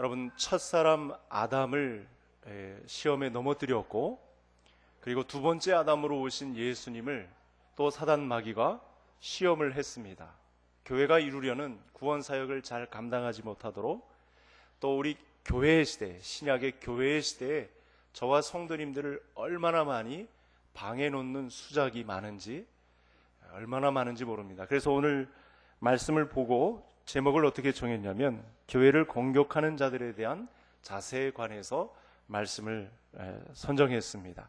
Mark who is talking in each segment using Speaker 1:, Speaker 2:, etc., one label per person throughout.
Speaker 1: 여러분, 첫사람 아담을 시험에 넘어뜨렸고, 그리고 두 번째 아담으로 오신 예수님을 또 사단 마귀가 시험을 했습니다. 교회가 이루려는 구원 사역을 잘 감당하지 못하도록, 또 우리 교회의 시대, 신약의 교회의 시대에 저와 성도님들을 얼마나 많이 방해놓는 수작이 많은지, 얼마나 많은지 모릅니다. 그래서 오늘 말씀을 보고 제목을 어떻게 정했냐면, 교회를 공격하는 자들에 대한 자세에 관해서 말씀을 선정했습니다.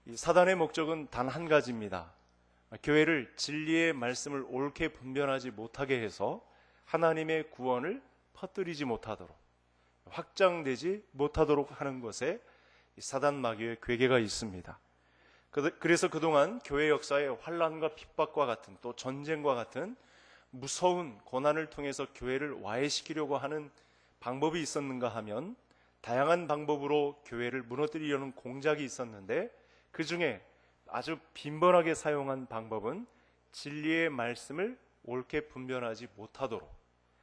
Speaker 1: 이 사단의 목적은 단 한 가지입니다. 교회를 진리의 말씀을 옳게 분별하지 못하게 해서 하나님의 구원을 퍼뜨리지 못하도록, 확장되지 못하도록 하는 것에 사단 마귀의 괴계가 있습니다. 그래서 그동안 교회 역사에 환난과 핍박과 같은, 또 전쟁과 같은 무서운 고난을 통해서 교회를 와해시키려고 하는 방법이 있었는가 하면, 다양한 방법으로 교회를 무너뜨리려는 공작이 있었는데, 그 중에 아주 빈번하게 사용한 방법은 진리의 말씀을 옳게 분별하지 못하도록,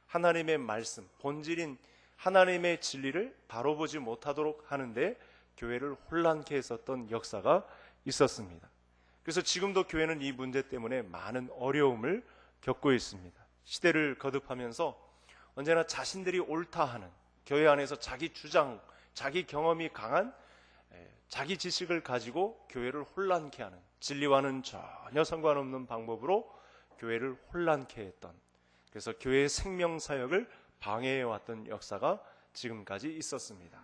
Speaker 1: 하나님의 말씀, 본질인 하나님의 진리를 바로 보지 못하도록 하는데 교회를 혼란케 했었던 역사가 있었습니다. 그래서 지금도 교회는 이 문제 때문에 많은 어려움을 겪고 있습니다. 시대를 거듭하면서 언제나 자신들이 옳다 하는, 교회 안에서 자기 주장, 자기 경험이 강한 자기 지식을 가지고 교회를 혼란케 하는, 진리와는 전혀 상관없는 방법으로 교회를 혼란케 했던, 그래서 교회의 생명사역을 방해해왔던 역사가 지금까지 있었습니다.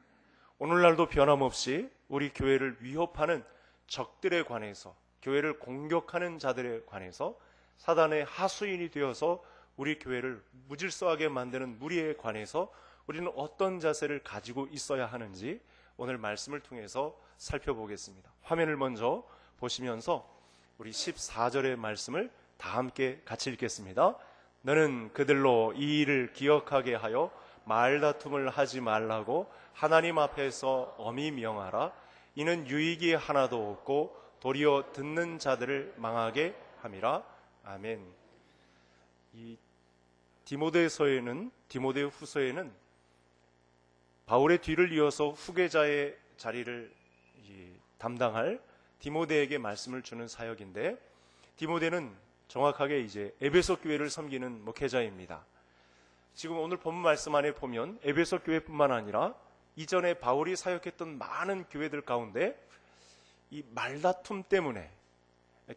Speaker 1: 오늘날도 변함없이 우리 교회를 위협하는 적들에 관해서, 교회를 공격하는 자들에 관해서, 사단의 하수인이 되어서 우리 교회를 무질서하게 만드는 무리에 관해서 우리는 어떤 자세를 가지고 있어야 하는지 오늘 말씀을 통해서 살펴보겠습니다. 화면을 먼저 보시면서 우리 14절의 말씀을 다 함께 같이 읽겠습니다. 너는 그들로 이 일을 기억하게 하여 말다툼을 하지 말라고 하나님 앞에서 엄히 명하라. 이는 유익이 하나도 없고 도리어 듣는 자들을 망하게 함이라. 아멘. 이 디모데 후서에는 바울의 뒤를 이어서 후계자의 자리를 담당할 디모데에게 말씀을 주는 사역인데, 디모데는 정확하게 이제 에베소 교회를 섬기는 목회자입니다. 지금 오늘 본문 말씀 안에 보면 에베소 교회뿐만 아니라 이전에 바울이 사역했던 많은 교회들 가운데 이 말다툼 때문에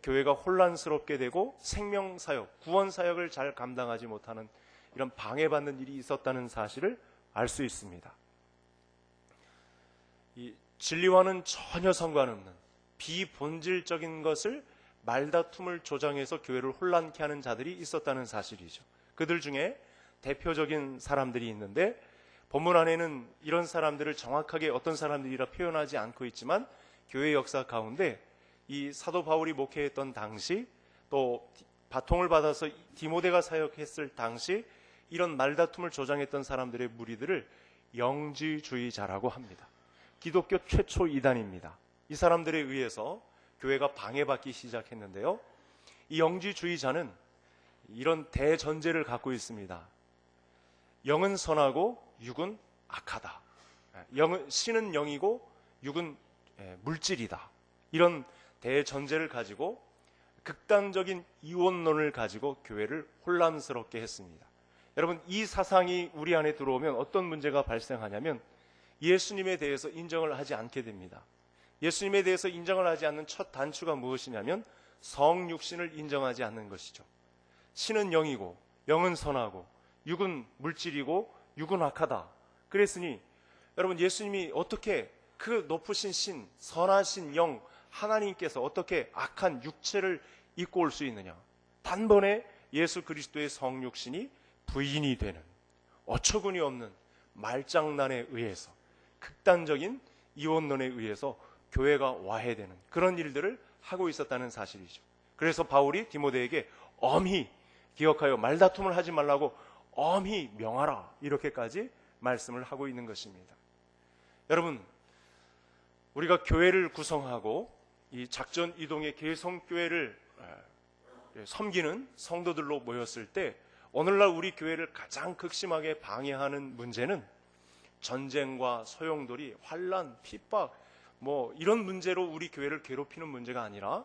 Speaker 1: 교회가 혼란스럽게 되고 생명사역, 구원사역을 잘 감당하지 못하는 이런 방해받는 일이 있었다는 사실을 알 수 있습니다. 이 진리와는 전혀 상관없는 비본질적인 것을 말다툼을 조장해서 교회를 혼란케 하는 자들이 있었다는 사실이죠. 그들 중에 대표적인 사람들이 있는데, 본문 안에는 이런 사람들을 정확하게 어떤 사람들이라 표현하지 않고 있지만, 교회 역사 가운데 이 사도 바울이 목회했던 당시, 또 바통을 받아서 디모데가 사역했을 당시 이런 말다툼을 조장했던 사람들의 무리들을 영지주의자라고 합니다. 기독교 최초 이단입니다. 이 사람들에 의해서 교회가 방해받기 시작했는데요, 이 영지주의자는 이런 대전제를 갖고 있습니다. 영은 선하고 육은 악하다. 신은 영이고 육은 물질이다. 이런 대전제를 가지고 극단적인 이원론을 가지고 교회를 혼란스럽게 했습니다. 여러분, 이 사상이 우리 안에 들어오면 어떤 문제가 발생하냐면, 예수님에 대해서 인정을 하지 않게 됩니다. 예수님에 대해서 인정을 하지 않는 첫 단추가 무엇이냐면 성육신을 인정하지 않는 것이죠. 신은 영이고 영은 선하고 육은 물질이고 육은 악하다. 그랬으니 여러분, 예수님이 어떻게 그 높으신 신, 선하신 영 하나님께서 어떻게 악한 육체를 입고 올 수 있느냐? 단번에 예수 그리스도의 성육신이 부인이 되는, 어처구니 없는 말장난에 의해서, 극단적인 이원론에 의해서 교회가 와해되는 그런 일들을 하고 있었다는 사실이죠. 그래서 바울이 디모데에게 엄히 기억하여 말다툼을 하지 말라고 엄히 명하라, 이렇게까지 말씀을 하고 있는 것입니다. 여러분, 우리가 교회를 구성하고 이 작전 이동의 개성교회를 섬기는 성도들로 모였을 때 오늘날 우리 교회를 가장 극심하게 방해하는 문제는 전쟁과 소용돌이, 환란, 핍박 이런 문제로 우리 교회를 괴롭히는 문제가 아니라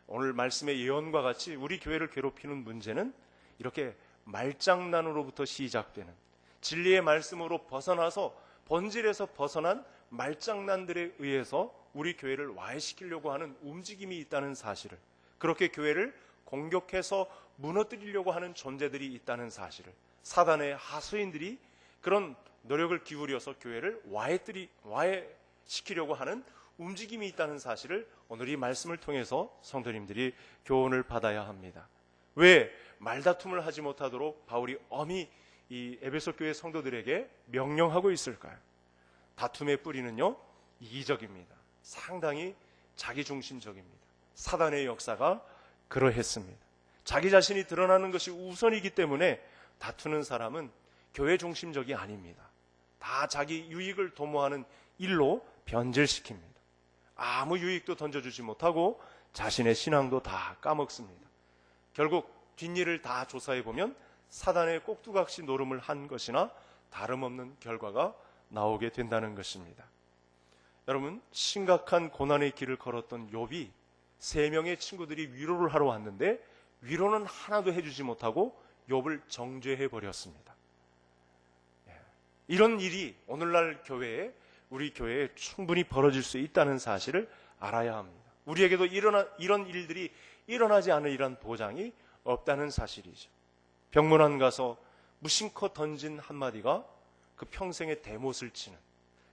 Speaker 1: 오늘 말씀의 예언과 같이 우리 교회를 괴롭히는 문제는 이렇게 말장난으로부터 시작되는, 진리의 말씀으로 벗어나서 본질에서 벗어난 말장난들에 의해서 우리 교회를 와해시키려고 하는 움직임이 있다는 사실을, 그렇게 교회를 공격해서 무너뜨리려고 하는 존재들이 있다는 사실을, 사단의 하수인들이 그런 노력을 기울여서 교회를 와해시키려고 하는 움직임이 있다는 사실을 오늘 이 말씀을 통해서 성도님들이 교훈을 받아야 합니다. 왜 말다툼을 하지 못하도록 바울이 엄히 이 에베소 교회 성도들에게 명령하고 있을까요? 다툼의 뿌리는요, 이기적입니다. 상당히 자기중심적입니다. 사단의 역사가 그러했습니다. 자기 자신이 드러나는 것이 우선이기 때문에 다투는 사람은 교회 중심적이 아닙니다. 다 자기 유익을 도모하는 일로 변질시킵니다. 아무 유익도 던져주지 못하고 자신의 신앙도 다 까먹습니다. 결국 뒷일을 다 조사해보면 사단의 꼭두각시 노름을 한 것이나 다름없는 결과가 나오게 된다는 것입니다. 여러분, 심각한 고난의 길을 걸었던 욥이 3명의 친구들이 위로를 하러 왔는데 위로는 하나도 해주지 못하고 욥을 정죄해버렸습니다. 이런 일이 오늘날 우리 교회에 충분히 벌어질 수 있다는 사실을 알아야 합니다. 우리에게도 이런 일들이 일어나지 않으리란 보장이 없다는 사실이죠. 병문안 가서 무심코 던진 한마디가 그 평생의 대못을 치는,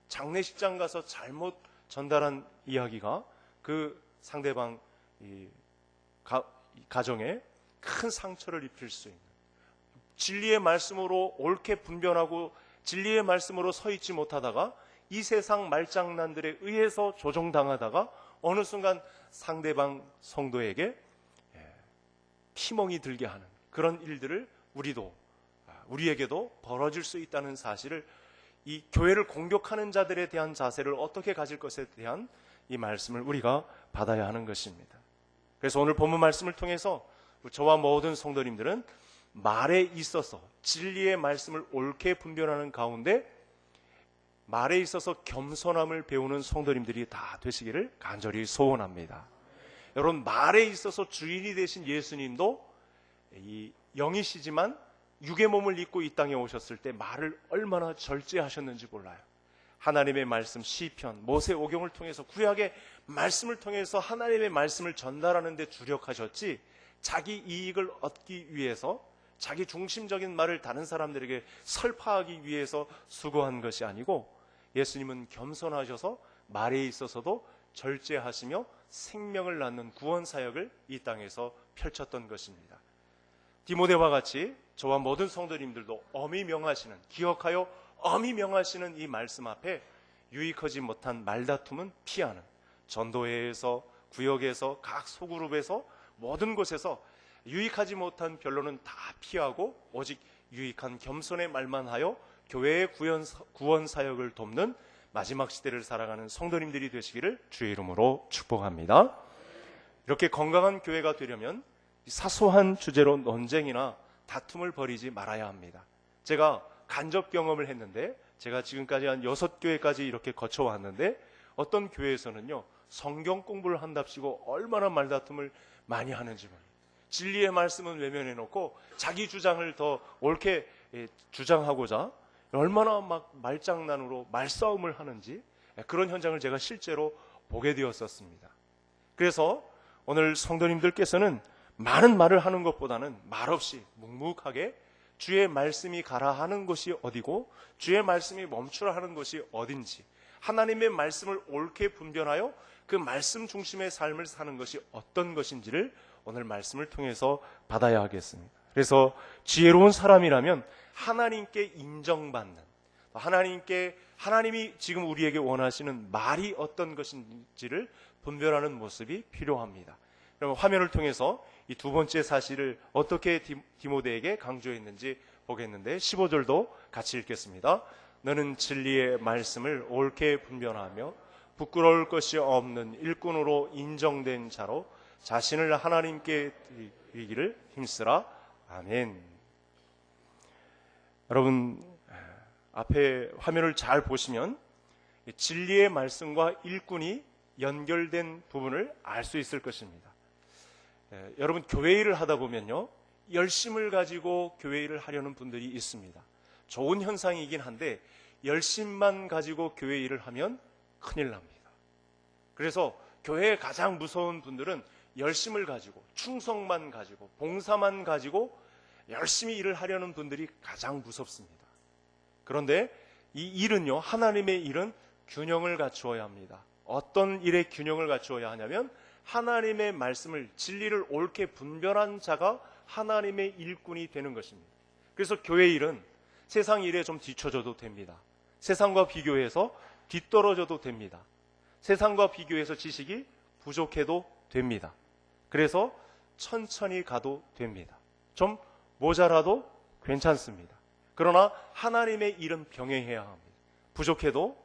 Speaker 1: 장례식장 가서 잘못 전달한 이야기가 그 상대방 가정에 큰 상처를 입힐 수 있는, 진리의 말씀으로 옳게 분별하고 진리의 말씀으로 서 있지 못하다가 이 세상 말장난들에 의해서 조종당하다가 어느 순간 상대방 성도에게 피멍이 들게 하는 그런 일들을 우리에게도 벌어질 수 있다는 사실을, 이 교회를 공격하는 자들에 대한 자세를 어떻게 가질 것에 대한 이 말씀을 우리가 받아야 하는 것입니다. 그래서 오늘 본문 말씀을 통해서 저와 모든 성도님들은 말에 있어서 진리의 말씀을 옳게 분별하는 가운데 말에 있어서 겸손함을 배우는 성도님들이 다 되시기를 간절히 소원합니다. 여러분, 말에 있어서 주인이 되신 예수님도 이 영이시지만 육의 몸을 입고 이 땅에 오셨을 때 말을 얼마나 절제하셨는지 몰라요. 하나님의 말씀, 시편, 모세오경을 통해서, 구약의 말씀을 통해서 하나님의 말씀을 전달하는 데 주력하셨지, 자기 이익을 얻기 위해서 자기 중심적인 말을 다른 사람들에게 설파하기 위해서 수고한 것이 아니고, 예수님은 겸손하셔서 말에 있어서도 절제하시며 생명을 낳는 구원 사역을 이 땅에서 펼쳤던 것입니다. 디모데와 같이 저와 모든 성도님들도 엄히 명하시는, 기억하여 엄히 명하시는 이 말씀 앞에 유익하지 못한 말다툼은 피하는, 전도회에서, 구역에서, 각 소그룹에서, 모든 곳에서 유익하지 못한 변론은 다 피하고 오직 유익한 겸손의 말만 하여 교회의 구원 사역을 돕는 마지막 시대를 살아가는 성도님들이 되시기를 주의 이름으로 축복합니다. 이렇게 건강한 교회가 되려면 사소한 주제로 논쟁이나 다툼을 벌이지 말아야 합니다. 제가 간접 경험을 했는데, 제가 지금까지 한 6교회까지 이렇게 거쳐왔는데, 어떤 교회에서는요, 성경 공부를 한답시고 얼마나 말다툼을 많이 하는지 말이에요. 진리의 말씀은 외면해놓고 자기 주장을 더 옳게 주장하고자 얼마나 막 말장난으로 말싸움을 하는지, 그런 현장을 제가 실제로 보게 되었었습니다. 그래서 오늘 성도님들께서는 많은 말을 하는 것보다는 말없이 묵묵하게 주의 말씀이 가라 하는 것이 어디고 주의 말씀이 멈추라 하는 것이 어딘지, 하나님의 말씀을 옳게 분별하여 그 말씀 중심의 삶을 사는 것이 어떤 것인지를 오늘 말씀을 통해서 받아야 하겠습니다. 그래서 지혜로운 사람이라면 하나님께 인정받는, 하나님이 지금 우리에게 원하시는 말이 어떤 것인지를 분별하는 모습이 필요합니다. 그럼 화면을 통해서 이 두 번째 사실을 어떻게 디모데에게 강조했는지 보겠는데, 15절도 같이 읽겠습니다. 너는 진리의 말씀을 옳게 분별하며 부끄러울 것이 없는 일꾼으로 인정된 자로 자신을 하나님께 드리기를 힘쓰라. 아멘. 여러분, 앞에 화면을 잘 보시면 진리의 말씀과 일꾼이 연결된 부분을 알 수 있을 것입니다. 여러분, 교회 일을 하다 보면요, 열심을 가지고 교회 일을 하려는 분들이 있습니다. 좋은 현상이긴 한데 열심만 가지고 교회 일을 하면 큰일 납니다. 그래서 교회에 가장 무서운 분들은 열심을 가지고, 충성만 가지고, 봉사만 가지고 열심히 일을 하려는 분들이 가장 무섭습니다. 그런데 이 일은요, 하나님의 일은 균형을 갖추어야 합니다. 어떤 일에 균형을 갖추어야 하냐면 하나님의 말씀을, 진리를 옳게 분별한 자가 하나님의 일꾼이 되는 것입니다. 그래서 교회 일은 세상 일에 좀 뒤처져도 됩니다. 세상과 비교해서 뒤떨어져도 됩니다. 세상과 비교해서 지식이 부족해도 됩니다. 그래서 천천히 가도 됩니다. 좀 모자라도 괜찮습니다. 그러나 하나님의 일은 병행해야 합니다. 부족해도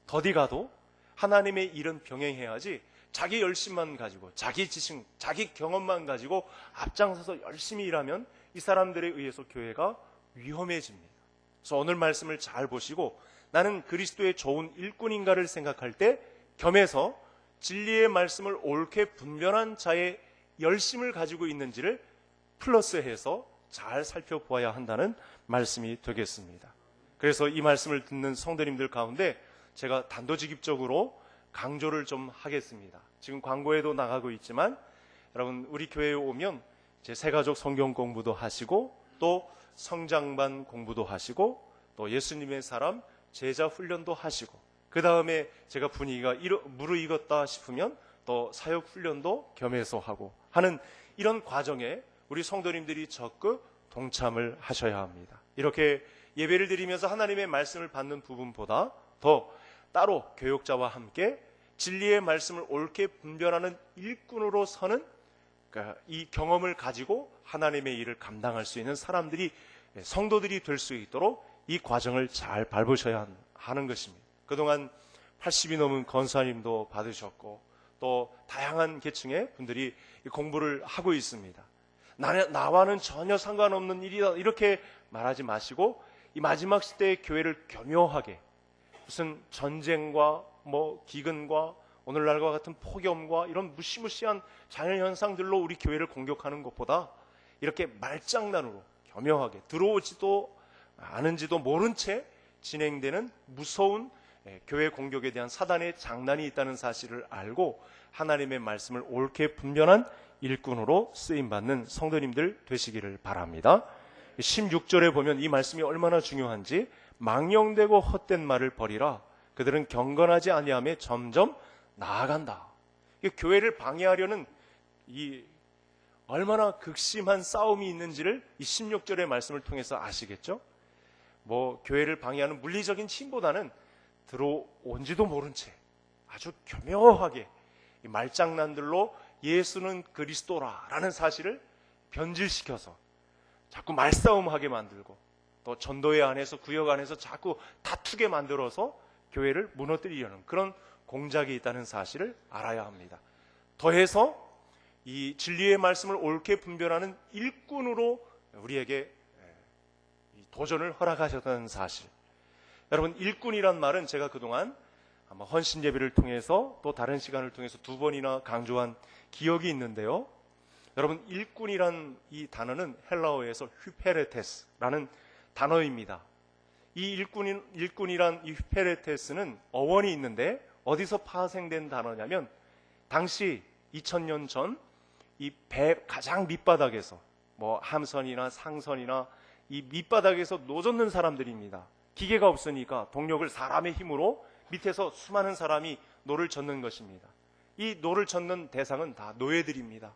Speaker 1: 더디 가도 하나님의 일은 병행해야지 자기 열심만 가지고, 자기 지식, 자기 경험만 가지고 앞장서서 열심히 일하면 이 사람들에 의해서 교회가 위험해집니다. 그래서 오늘 말씀을 잘 보시고 나는 그리스도의 좋은 일꾼인가를 생각할 때 겸해서 진리의 말씀을 옳게 분별한 자의 열심을 가지고 있는지를 플러스해서 잘 살펴보아야 한다는 말씀이 되겠습니다. 그래서 이 말씀을 듣는 성도님들 가운데 제가 단도직입적으로 강조를 좀 하겠습니다. 지금 광고에도 나가고 있지만 여러분, 우리 교회에 오면 제 새가족 성경 공부도 하시고 또 성장반 공부도 하시고 또 예수님의 사람 제자 훈련도 하시고, 그 다음에 제가 분위기가 무르익었다 싶으면 또 사역 훈련도 겸해서 하고 하는 이런 과정에 우리 성도님들이 적극 동참을 하셔야 합니다. 이렇게 예배를 드리면서 하나님의 말씀을 받는 부분보다 더 따로 교역자와 함께 진리의 말씀을 옳게 분별하는 일꾼으로 서는 이 경험을 가지고 하나님의 일을 감당할 수 있는 사람들이, 성도들이 될 수 있도록 이 과정을 잘 밟으셔야 하는 것입니다. 그동안 80이 넘은 권사님도 받으셨고 또 다양한 계층의 분들이 공부를 하고 있습니다. 나와는 전혀 상관없는 일이다 이렇게 말하지 마시고 이 마지막 시대의 교회를 교묘하게 무슨 전쟁과 기근과 오늘날과 같은 폭염과 이런 무시무시한 자연현상들로 우리 교회를 공격하는 것보다 이렇게 말장난으로 교묘하게 들어오지도 않은지도 모른 채 진행되는 무서운 교회 공격에 대한 사단의 장난이 있다는 사실을 알고 하나님의 말씀을 옳게 분별한 일꾼으로 쓰임받는 성도님들 되시기를 바랍니다. 16절에 보면 이 말씀이 얼마나 중요한지, 망령되고 헛된 말을 버리라. 그들은 경건하지 아니하며 점점 나아간다. 교회를 방해하려는 이 얼마나 극심한 싸움이 있는지를 이 16절의 말씀을 통해서 아시겠죠? 교회를 방해하는 물리적인 힘보다는 들어온지도 모른 채 아주 교묘하게 이 말장난들로 예수는 그리스도라라는 사실을 변질시켜서 자꾸 말싸움하게 만들고 또 전도회 안에서, 구역 안에서 자꾸 다투게 만들어서 교회를 무너뜨리려는 그런 공작이 있다는 사실을 알아야 합니다. 더해서 이 진리의 말씀을 옳게 분별하는 일꾼으로 우리에게 도전을 허락하셨다는 사실. 여러분, 일꾼이란 말은 제가 그동안 아마 헌신 예배를 통해서 또 다른 시간을 통해서 2번이나 강조한 기억이 있는데요. 여러분, 일꾼이란 이 단어는 헬라어에서 휴페레테스라는 단어입니다. 이 일꾼이란 이 휴페레테스는 어원이 있는데 어디서 파생된 단어냐면 당시 2000년 전 이 배 가장 밑바닥에서 함선이나 상선이나 이 밑바닥에서 노젓는 사람들입니다. 기계가 없으니까 동력을 사람의 힘으로 밑에서 수많은 사람이 노를 젓는 것입니다. 이 노를 젓는 대상은 다 노예들입니다.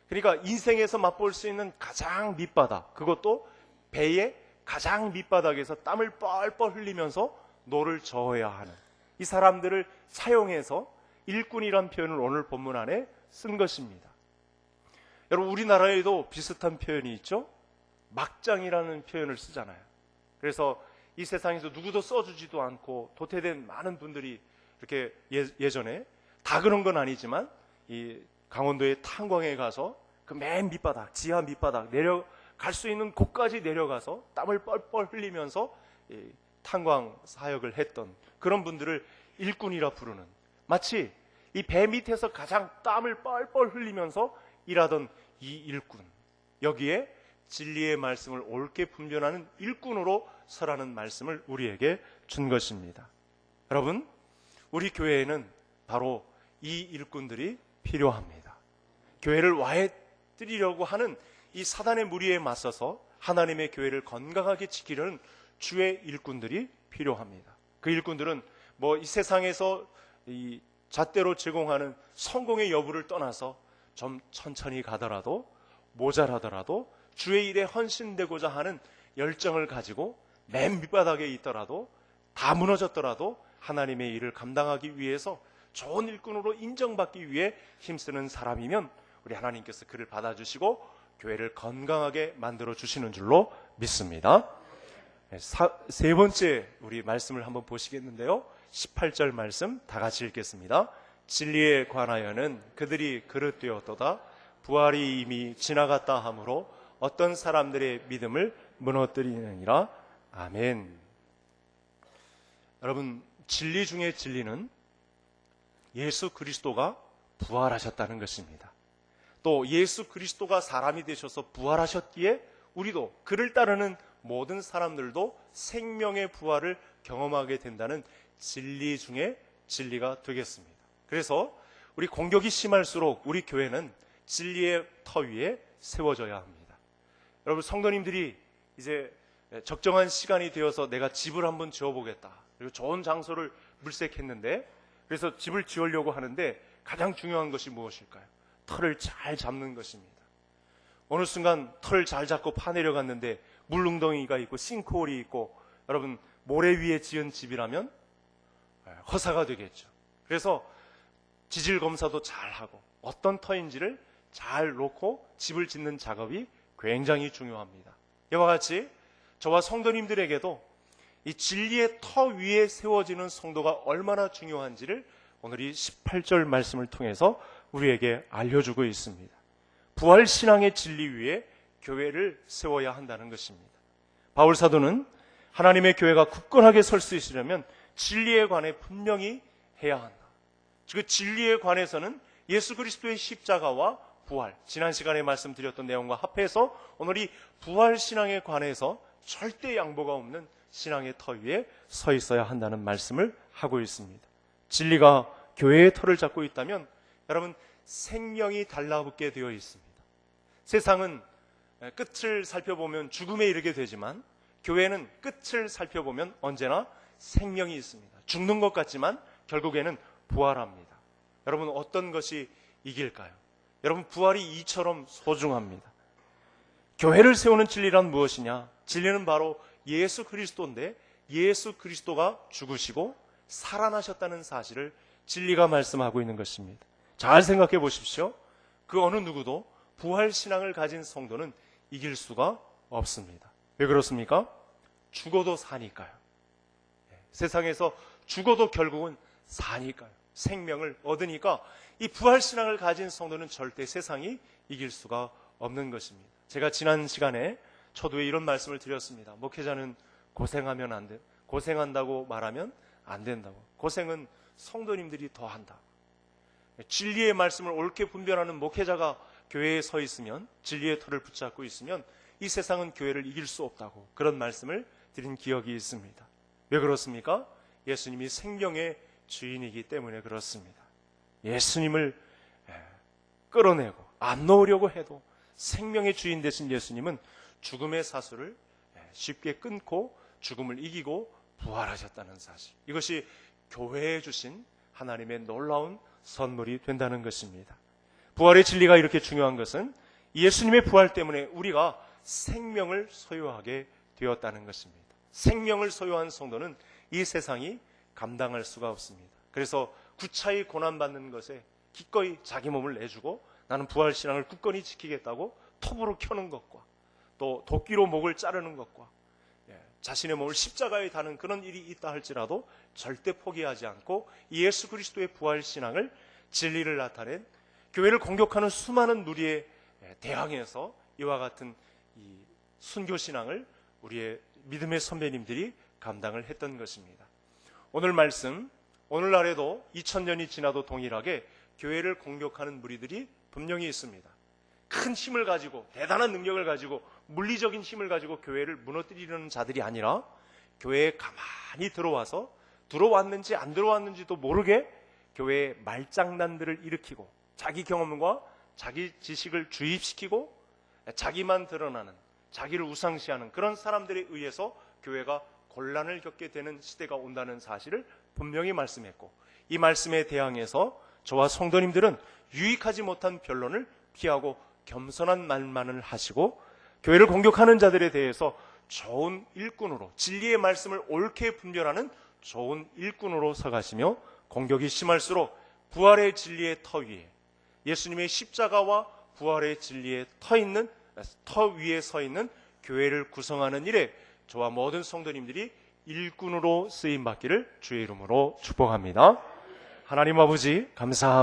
Speaker 1: 그러니까 인생에서 맛볼 수 있는 가장 밑바닥, 그것도 배의 가장 밑바닥에서 땀을 뻘뻘 흘리면서 노를 저어야 하는 이 사람들을 사용해서 일꾼이란 표현을 오늘 본문 안에 쓴 것입니다. 여러분, 우리나라에도 비슷한 표현이 있죠? 막장이라는 표현을 쓰잖아요. 그래서 이 세상에서 누구도 써주지도 않고 도태된 많은 분들이 이렇게 예전에 다 그런 건 아니지만 이 강원도의 탄광에 가서 그 맨 밑바닥, 지하 밑바닥 내려갈 수 있는 곳까지 내려가서 땀을 뻘뻘 흘리면서 탄광 사역을 했던 그런 분들을 일꾼이라 부르는, 마치 이 배 밑에서 가장 땀을 뻘뻘 흘리면서 일하던 이 일꾼, 여기에 진리의 말씀을 옳게 분별하는 일꾼으로 서라는 말씀을 우리에게 준 것입니다. 여러분, 우리 교회에는 바로 이 일꾼들이 필요합니다. 교회를 와해뜨리려고 하는 이 사단의 무리에 맞서서 하나님의 교회를 건강하게 지키려는 주의 일꾼들이 필요합니다. 그 일꾼들은 이 세상에서 이 잣대로 제공하는 성공의 여부를 떠나서 좀 천천히 가더라도, 모자라더라도 주의 일에 헌신되고자 하는 열정을 가지고 맨 밑바닥에 있더라도, 다 무너졌더라도 하나님의 일을 감당하기 위해서 좋은 일꾼으로 인정받기 위해 힘쓰는 사람이면 우리 하나님께서 그를 받아주시고 교회를 건강하게 만들어 주시는 줄로 믿습니다. 세 번째 우리 말씀을 한번 보시겠는데요, 18절 말씀 다 같이 읽겠습니다. 진리에 관하여는 그들이 그릇되었도다. 부활이 이미 지나갔다 하므로 어떤 사람들의 믿음을 무너뜨리느니라. 아멘. 여러분, 진리 중에 진리는 예수 그리스도가 부활하셨다는 것입니다. 또 예수 그리스도가 사람이 되셔서 부활하셨기에 우리도 그를 따르는 모든 사람들도 생명의 부활을 경험하게 된다는 진리 중에 진리가 되겠습니다. 그래서 우리 공격이 심할수록 우리 교회는 진리의 터 위에 세워져야 합니다. 여러분, 성도님들이 이제 적정한 시간이 되어서 내가 집을 한번 지어보겠다, 그리고 좋은 장소를 물색했는데, 그래서 집을 지으려고 하는데 가장 중요한 것이 무엇일까요? 털을 잘 잡는 것입니다. 어느 순간 털을 잘 잡고 파내려갔는데 물웅덩이가 있고 싱크홀이 있고, 여러분, 모래 위에 지은 집이라면 허사가 되겠죠. 그래서 지질 검사도 잘 하고 어떤 터인지를 잘 놓고 집을 짓는 작업이 굉장히 중요합니다. 이와 같이 저와 성도님들에게도 이 진리의 터 위에 세워지는 성도가 얼마나 중요한지를 오늘 이 18절 말씀을 통해서 우리에게 알려주고 있습니다. 부활신앙의 진리 위에 교회를 세워야 한다는 것입니다. 바울 사도는 하나님의 교회가 굳건하게 설 수 있으려면 진리에 관해 분명히 해야 한다. 그 진리에 관해서는 예수 그리스도의 십자가와 부활, 지난 시간에 말씀드렸던 내용과 합해서 오늘 이 부활신앙에 관해서 절대 양보가 없는 신앙의 터 위에 서 있어야 한다는 말씀을 하고 있습니다. 진리가 교회의 털을 잡고 있다면 여러분, 생명이 달라붙게 되어 있습니다. 세상은 끝을 살펴보면 죽음에 이르게 되지만 교회는 끝을 살펴보면 언제나 생명이 있습니다. 죽는 것 같지만 결국에는 부활합니다. 여러분, 어떤 것이 이길까요? 여러분, 부활이 이처럼 소중합니다. 교회를 세우는 진리란 무엇이냐? 진리는 바로 예수 그리스도인데, 예수 그리스도가 죽으시고 살아나셨다는 사실을 진리가 말씀하고 있는 것입니다. 잘 생각해 보십시오. 그 어느 누구도 부활신앙을 가진 성도는 이길 수가 없습니다. 왜 그렇습니까? 죽어도 사니까요. 세상에서 죽어도 결국은 사니까요. 생명을 얻으니까 이 부활신앙을 가진 성도는 절대 세상이 이길 수가 없는 것입니다. 제가 지난 시간에 초두에 이런 말씀을 드렸습니다. 목회자는 고생하면 안 돼. 고생한다고 말하면 안 된다고. 고생은 성도님들이 더 한다. 진리의 말씀을 옳게 분별하는 목회자가 교회에 서 있으면, 진리의 털을 붙잡고 있으면 이 세상은 교회를 이길 수 없다고 그런 말씀을 드린 기억이 있습니다. 왜 그렇습니까? 예수님이 생명의 주인이기 때문에 그렇습니다. 예수님을 끌어내고 안 놓으려고 해도 생명의 주인 되신 예수님은 죽음의 사슬을 쉽게 끊고 죽음을 이기고 부활하셨다는 사실, 이것이 교회에 주신 하나님의 놀라운 선물이 된다는 것입니다. 부활의 진리가 이렇게 중요한 것은 예수님의 부활 때문에 우리가 생명을 소유하게 되었다는 것입니다. 생명을 소유한 성도는 이 세상이 감당할 수가 없습니다. 그래서 구차히 고난받는 것에 기꺼이 자기 몸을 내주고 나는 부활신앙을 굳건히 지키겠다고 톱으로 켜는 것과 또 도끼로 목을 자르는 것과 자신의 몸을 십자가에 다는 그런 일이 있다 할지라도 절대 포기하지 않고 예수 그리스도의 부활신앙을, 진리를 나타낸 교회를 공격하는 수많은 무리에 대항해서 이와 같은 이 순교신앙을 우리의 믿음의 선배님들이 감당을 했던 것입니다. 오늘 말씀, 오늘날에도 2000년이 지나도 동일하게 교회를 공격하는 무리들이 분명히 있습니다. 큰 힘을 가지고, 대단한 능력을 가지고, 물리적인 힘을 가지고 교회를 무너뜨리려는 자들이 아니라 교회에 가만히 들어왔는지 안 들어왔는지도 모르게 교회에 말장난들을 일으키고 자기 경험과 자기 지식을 주입시키고 자기만 드러나는, 자기를 우상시하는 그런 사람들에 의해서 교회가 곤란을 겪게 되는 시대가 온다는 사실을 분명히 말씀했고, 이 말씀에 대항해서 저와 성도님들은 유익하지 못한 변론을 피하고 겸손한 말만을 하시고 교회를 공격하는 자들에 대해서 좋은 일꾼으로, 진리의 말씀을 옳게 분별하는 좋은 일꾼으로 서가시며, 공격이 심할수록 부활의 진리의 터 위에, 예수님의 십자가와 부활의 진리의 터 위에 서 있는 교회를 구성하는 일에 저와 모든 성도님들이 일꾼으로 쓰임받기를 주의 이름으로 축복합니다. 하나님 아버지 감사합니다.